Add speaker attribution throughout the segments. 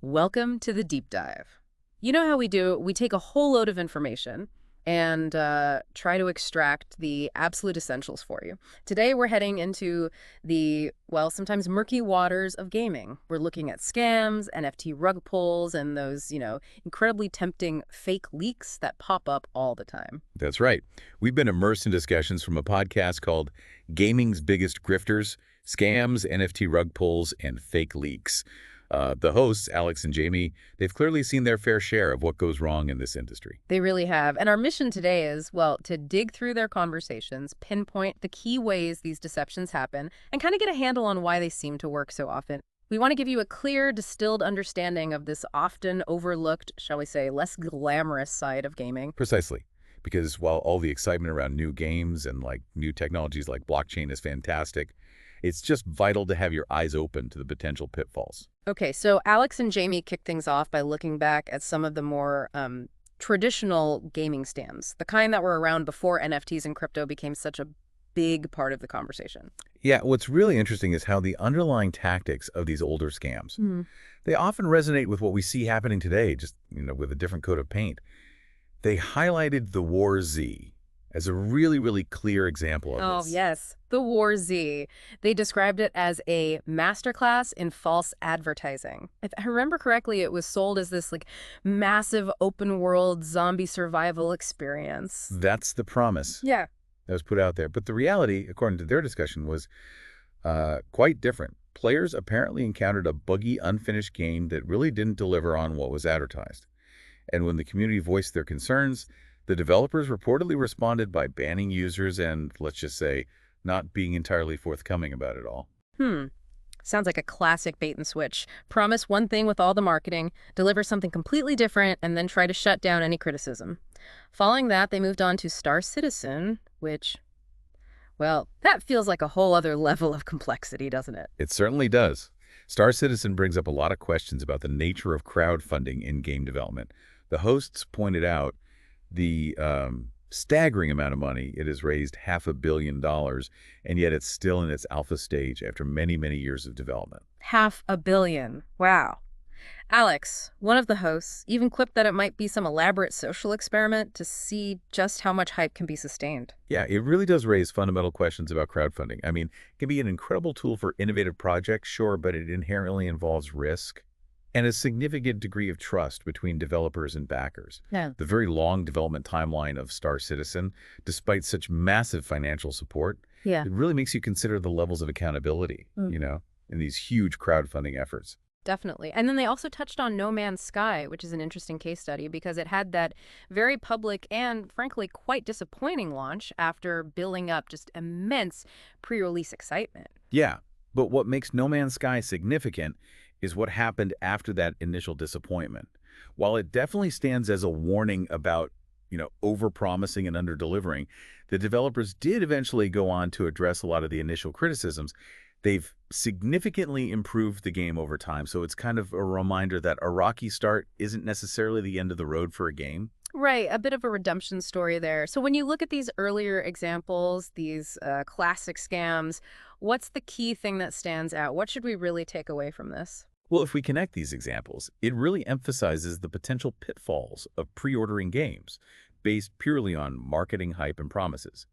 Speaker 1: Welcome to the deep dive. You know how we do? We take a whole load of information and try to extract the absolute essentials for you. Today, we're heading into the, well, sometimes murky waters of gaming. We're looking at scams, NFT rug pulls, and those, incredibly tempting fake leaks that pop up all the time.
Speaker 2: That's right. We've been immersed in discussions from a podcast called Gaming's Biggest Grifters, Scams, NFT Rug Pulls, and Fake Leaks. The hosts, Alex and Jamie, they've clearly seen their fair share of what goes wrong in this industry.
Speaker 1: They really have. And our mission today is, well, to dig through their conversations, pinpoint the key ways these deceptions happen, and kind of get a handle on why they seem to work so often. We want to give you a clear, distilled understanding of this often overlooked, shall we say, less glamorous side of gaming.
Speaker 2: Precisely. Because while all the excitement around new games and new technologies like blockchain is fantastic, it's just vital to have your eyes open to the potential pitfalls.
Speaker 1: Okay, so Alex and Jamie kicked things off by looking back at some of the more traditional gaming scams, the kind that were around before NFTs and crypto became such a big part of the conversation.
Speaker 2: Yeah, what's really interesting is how the underlying tactics of these older scams, they often resonate with what we see happening today, just with a different coat of paint. They highlighted the War Z as a really, really clear example of this.
Speaker 1: Oh, yes. The War Z. They described it as a masterclass in false advertising. If I remember correctly, it was sold as this massive open world zombie survival experience.
Speaker 2: That's the promise
Speaker 1: Yeah.
Speaker 2: that was put out there. But the reality, according to their discussion, was quite different. Players apparently encountered a buggy, unfinished game that really didn't deliver on what was advertised. And when the community voiced their concerns, the developers reportedly responded by banning users and, let's just say, not being entirely forthcoming about it all.
Speaker 1: Sounds like a classic bait and switch. Promise one thing with all the marketing, deliver something completely different, and then try to shut down any criticism. Following that, they moved on to Star Citizen, which, well, that feels like a whole other level of complexity, doesn't it?
Speaker 2: It certainly does. Star Citizen brings up a lot of questions about the nature of crowdfunding in game development. The hosts pointed out the staggering amount of money it has raised, $500 million, and yet it's still in its alpha stage after many, many years of development.
Speaker 1: $500 million. Wow. Alex, one of the hosts, even quipped that it might be some elaborate social experiment to see just how much hype can be sustained.
Speaker 2: Yeah, it really does raise fundamental questions about crowdfunding. I mean, it can be an incredible tool for innovative projects, sure, but it inherently involves risk and a significant degree of trust between developers and backers.
Speaker 1: Yeah.
Speaker 2: The very long development timeline of Star Citizen, despite such massive financial support,
Speaker 1: Yeah.
Speaker 2: it really makes you consider the levels of accountability, in these huge crowdfunding efforts.
Speaker 1: Definitely. And then they also touched on No Man's Sky, which is an interesting case study because it had that very public and, frankly, quite disappointing launch after building up just immense pre-release excitement.
Speaker 2: Yeah, but what makes No Man's Sky significant is what happened after that initial disappointment. While it definitely stands as a warning about, over-promising and under-delivering, the developers did eventually go on to address a lot of the initial criticisms. They've significantly improved the game over time, so it's kind of a reminder that a rocky start isn't necessarily the end of the road for a game.
Speaker 1: Right, a bit of a redemption story there. So when you look at these earlier examples, these classic scams, what's the key thing that stands out? What should we really take away from this?
Speaker 2: Well, if we connect these examples, it really emphasizes the potential pitfalls of pre-ordering games based purely on marketing hype and promises.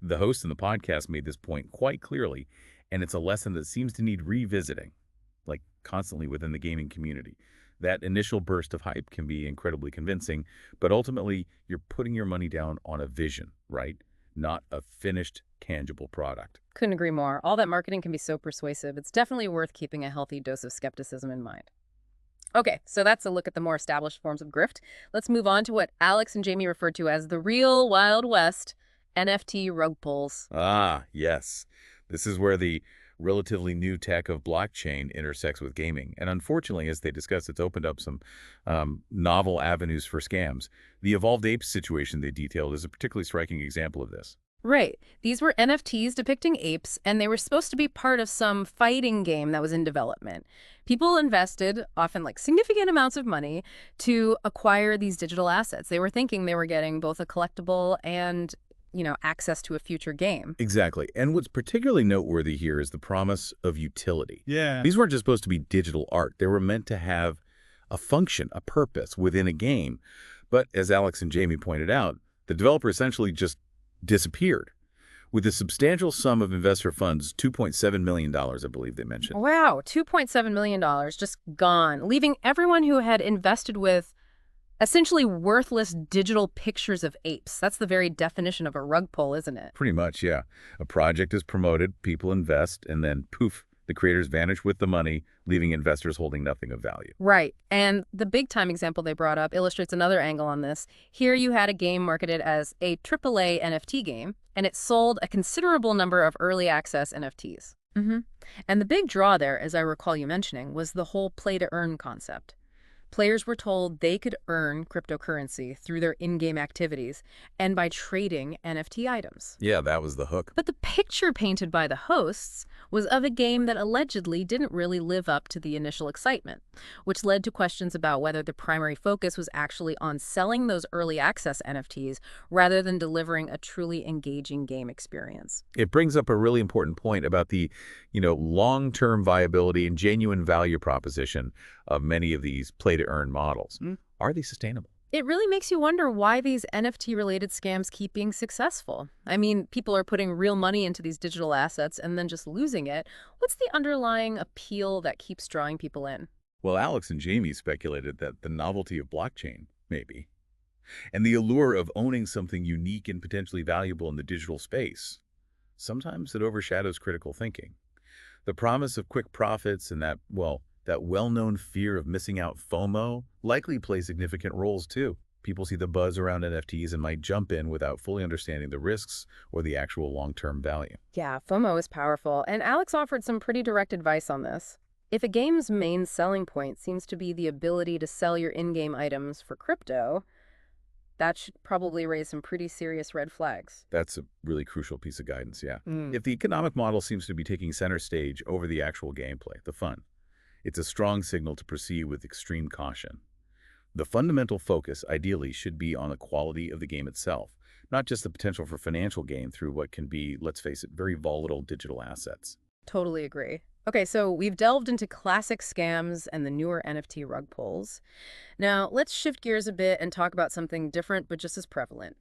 Speaker 2: The host in the podcast made this point quite clearly, and it's a lesson that seems to need revisiting, constantly within the gaming community. That initial burst of hype can be incredibly convincing, but ultimately you're putting your money down on a vision, right? Not a finished, tangible product.
Speaker 1: Couldn't agree more. All that marketing can be so persuasive. It's definitely worth keeping a healthy dose of skepticism in mind. Okay, so that's a look at the more established forms of grift. Let's move on to what Alex and Jamie referred to as the real Wild West, NFT rug pulls.
Speaker 2: Ah, yes. This is where the relatively new tech of blockchain intersects with gaming. And unfortunately, as they discussed, it's opened up some novel avenues for scams. The Evolved Apes situation they detailed is a particularly striking example of this.
Speaker 1: Right. These were NFTs depicting apes, and they were supposed to be part of some fighting game that was in development. People invested, often significant amounts of money, to acquire these digital assets. They were thinking they were getting both a collectible and access to a future game.
Speaker 2: Exactly. And what's particularly noteworthy here is the promise of utility.
Speaker 3: Yeah.
Speaker 2: These weren't just supposed to be digital art. They were meant to have a function, a purpose within a game. But as Alex and Jamie pointed out, the developer essentially just disappeared. With a substantial sum of investor funds, $2.7 million, I believe they mentioned.
Speaker 1: Wow, $2.7 million just gone, leaving everyone who had invested with essentially worthless digital pictures of apes. That's the very definition of a rug pull, isn't it?
Speaker 2: Pretty much, yeah. A project is promoted, people invest, and then poof, the creators vanish with the money, leaving investors holding nothing of value.
Speaker 1: Right. And the big time example they brought up illustrates another angle on this. Here you had a game marketed as a AAA NFT game, and it sold a considerable number of early access NFTs. And the big draw there, as I recall you mentioning, was the whole play-to-earn concept. Players were told they could earn cryptocurrency through their in-game activities and by trading NFT items.
Speaker 2: Yeah, that was the hook.
Speaker 1: But the picture painted by the hosts was of a game that allegedly didn't really live up to the initial excitement, which led to questions about whether the primary focus was actually on selling those early access NFTs rather than delivering a truly engaging game experience.
Speaker 2: It brings up a really important point about the, long-term viability and genuine value proposition of many of these play-to-earn models. Are they sustainable?
Speaker 1: It really makes you wonder why these NFT-related scams keep being successful. I mean, people are putting real money into these digital assets and then just losing it. What's the underlying appeal that keeps drawing people in?
Speaker 2: Well, Alex and Jamie speculated that the novelty of blockchain, maybe, and the allure of owning something unique and potentially valuable in the digital space. Sometimes it overshadows critical thinking. The promise of quick profits and that well-known fear of missing out, FOMO, likely play significant roles too. People see the buzz around NFTs and might jump in without fully understanding the risks or the actual long-term value.
Speaker 1: Yeah, FOMO is powerful, and Alex offered some pretty direct advice on this. If a game's main selling point seems to be the ability to sell your in-game items for crypto, that should probably raise some pretty serious red flags.
Speaker 2: That's a really crucial piece of guidance, yeah.
Speaker 1: Mm.
Speaker 2: If the economic model seems to be taking center stage over the actual gameplay, the fun, it's a strong signal to proceed with extreme caution. The fundamental focus, ideally, should be on the quality of the game itself, not just the potential for financial gain through what can be, let's face it, very volatile digital assets.
Speaker 1: Totally agree. Okay, so we've delved into classic scams and the newer NFT rug pulls. Now, let's shift gears a bit and talk about something different but just as prevalent.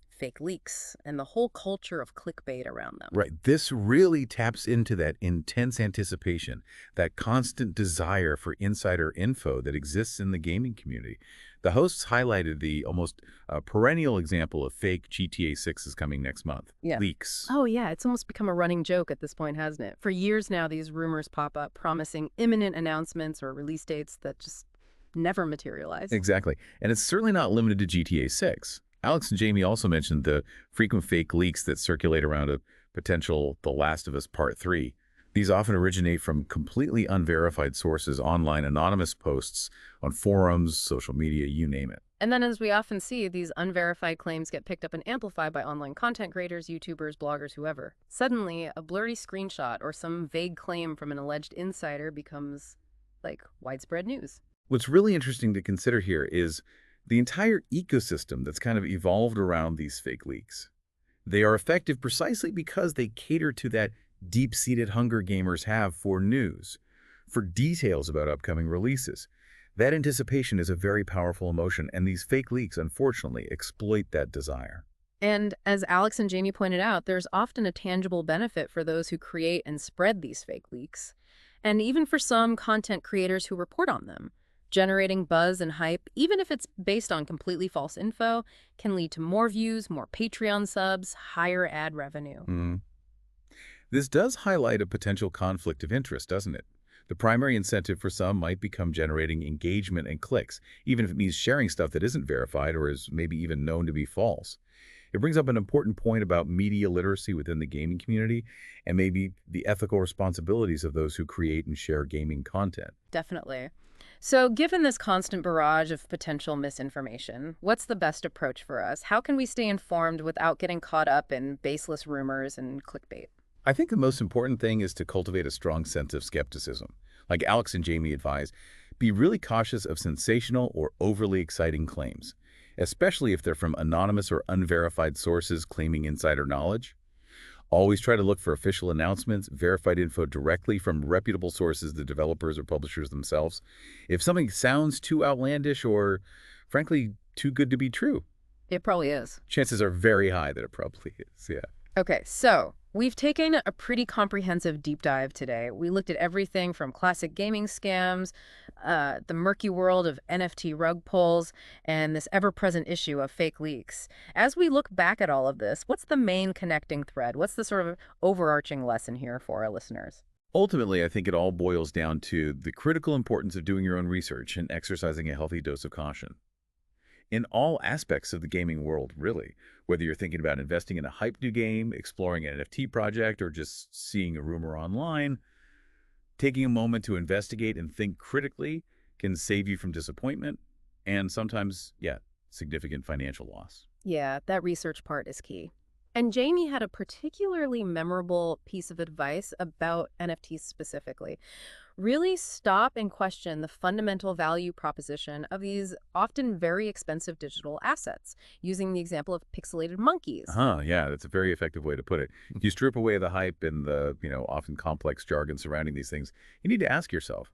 Speaker 1: Fake leaks and the whole culture of clickbait around them.
Speaker 2: Right. This really taps into that intense anticipation, that constant desire for insider info that exists in the gaming community. The hosts highlighted the almost perennial example of fake GTA 6 is coming next month.
Speaker 1: Yeah.
Speaker 2: Leaks.
Speaker 1: Oh, yeah, it's almost become a running joke at this point, hasn't it? For years now, these rumors pop up promising imminent announcements or release dates that just never materialize.
Speaker 2: Exactly. And it's certainly not limited to GTA 6. Alex and Jamie also mentioned the frequent fake leaks that circulate around a potential The Last of Us Part 3. These often originate from completely unverified sources, online anonymous posts on forums, social media, you name it.
Speaker 1: And then, as we often see, these unverified claims get picked up and amplified by online content creators, YouTubers, bloggers, whoever. Suddenly, a blurry screenshot or some vague claim from an alleged insider becomes, like, widespread news.
Speaker 2: What's really interesting to consider here is the entire ecosystem that's kind of evolved around these fake leaks. They are effective precisely because they cater to that deep-seated hunger gamers have for news, for details about upcoming releases. That anticipation is a very powerful emotion, and these fake leaks, unfortunately, exploit that desire.
Speaker 1: And as Alex and Jamie pointed out, there's often a tangible benefit for those who create and spread these fake leaks, and even for some content creators who report on them. Generating buzz and hype, even if it's based on completely false info, can lead to more views, more Patreon subs, higher ad revenue.
Speaker 2: This does highlight a potential conflict of interest, doesn't it? The primary incentive for some might become generating engagement and clicks, even if it means sharing stuff that isn't verified or is maybe even known to be false. It brings up an important point about media literacy within the gaming community and maybe the ethical responsibilities of those who create and share gaming content.
Speaker 1: Definitely. So given this constant barrage of potential misinformation, what's the best approach for us? How can we stay informed without getting caught up in baseless rumors and clickbait?
Speaker 2: I think the most important thing is to cultivate a strong sense of skepticism. Like Alex and Jamie advise, be really cautious of sensational or overly exciting claims, especially if they're from anonymous or unverified sources claiming insider knowledge. Always try to look for official announcements, verified info directly from reputable sources, the developers or publishers themselves. If something sounds too outlandish or, frankly, too good to be true,
Speaker 1: It probably is.
Speaker 2: chances are very high that it probably is, yeah.
Speaker 1: Okay, so we've taken a pretty comprehensive deep dive today. We looked at everything from classic gaming scams, the murky world of NFT rug pulls, and this ever-present issue of fake leaks. As we look back at all of this, what's the main connecting thread? What's the sort of overarching lesson here for our listeners?
Speaker 2: Ultimately, I think it all boils down to the critical importance of doing your own research and exercising a healthy dose of caution. In all aspects of the gaming world, really. Whether you're thinking about investing in a hype new game, exploring an NFT project, or just seeing a rumor online, taking a moment to investigate and think critically can save you from disappointment and sometimes, yeah, significant financial loss.
Speaker 1: Yeah, that research part is key. And Jamie had a particularly memorable piece of advice about NFTs specifically. Really stop and question the fundamental value proposition of these often very expensive digital assets, using the example of pixelated monkeys.
Speaker 2: Yeah, that's a very effective way to put it. If you strip away the hype and the, often complex jargon surrounding these things, you need to ask yourself,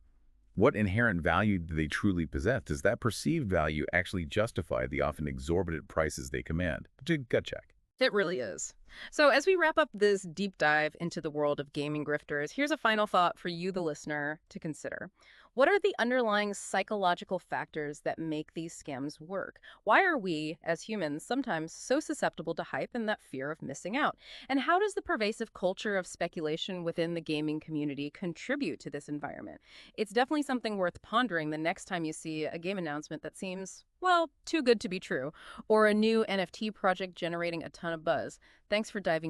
Speaker 2: what inherent value do they truly possess? Does that perceived value actually justify the often exorbitant prices they command? It's a gut check.
Speaker 1: It really is. So as we wrap up this deep dive into the world of gaming grifters, here's a final thought for you, the listener, to consider. What are the underlying psychological factors that make these scams work? Why are we, as humans, sometimes so susceptible to hype and that fear of missing out? And how does the pervasive culture of speculation within the gaming community contribute to this environment? It's definitely something worth pondering the next time you see a game announcement that seems, well, too good to be true, or a new NFT project generating a ton of buzz. Thanks for diving